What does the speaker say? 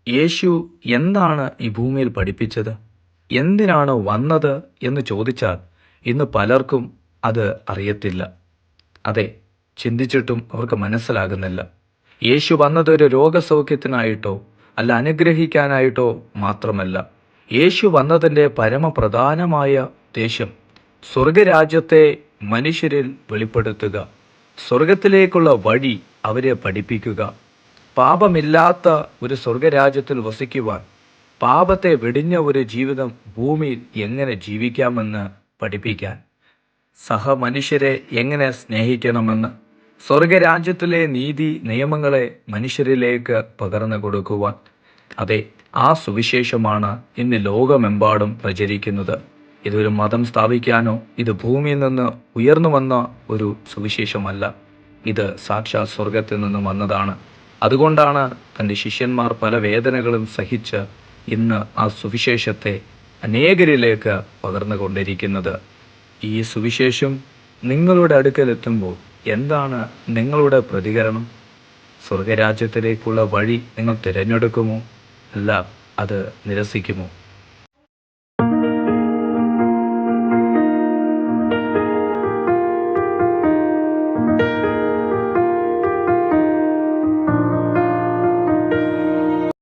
യേശു എന്താണ് ഈ ഭൂമിയിൽ പഠിപ്പിച്ചത്? എന്തിനാണ് വന്നത് എന്ന് ചോദിച്ചാൽ ഇന്ന് പലർക്കും അത് അറിയത്തില്ല. അതെ, ചിന്തിച്ചിട്ടും അവർക്ക് മനസ്സിലാകുന്നില്ല. യേശു വന്നത് ഒരു രോഗസൗഖ്യത്തിനായിട്ടോ അല്ല അനുഗ്രഹിക്കാനായിട്ടോ മാത്രമല്ല. യേശു വന്നതിൻ്റെ പരമപ്രധാനമായ ഉദ്ദേശ്യം സ്വർഗരാജ്യത്തെ മനുഷ്യരിൽ വെളിപ്പെടുത്തുക, സ്വർഗത്തിലേക്കുള്ള വഴി അവരെ പഠിപ്പിക്കുക, പാപമില്ലാത്ത ഒരു സ്വർഗരാജ്യത്തിൽ വസിക്കുവാൻ പാപത്തെ വെടിഞ്ഞ ഒരു ജീവിതം ഭൂമിയിൽ എങ്ങനെ ജീവിക്കാമെന്ന് പഠിപ്പിക്കാൻ, സഹമനുഷ്യരെ എങ്ങനെ സ്നേഹിക്കണമെന്ന്, സ്വർഗരാജ്യത്തിലെ നീതി നിയമങ്ങളെ മനുഷ്യരിലേക്ക് പകർന്നു കൊടുക്കുവാൻ. അതെ, ആ സുവിശേഷമാണ് ഇന്ന് ലോകമെമ്പാടും പ്രചരിക്കുന്നത്. ഇതൊരു മതം സ്ഥാപിക്കാനോ ഇത് ഭൂമിയിൽ നിന്ന് ഉയർന്നു വന്ന ഒരു സുവിശേഷമല്ല. ഇത് സാക്ഷാൽ സ്വർഗത്തിൽ നിന്നും വന്നതാണ്. അതുകൊണ്ടാണ് തൻ്റെ ശിഷ്യന്മാർ പല വേദനകളും സഹിച്ച് ഇന്ന് ആ സുവിശേഷത്തെ അനേകരിലേക്ക് പകർന്നു കൊണ്ടിരിക്കുന്നത്. ഈ സുവിശേഷം നിങ്ങളുടെ അടുക്കലെത്തുമ്പോൾ എന്താണ് നിങ്ങളുടെ പ്രതികരണം? സ്വർഗരാജ്യത്തിലേക്കുള്ള വഴി നിങ്ങൾ തിരഞ്ഞെടുക്കുമോ? അല്ല, അത് നിരസിക്കുമോ?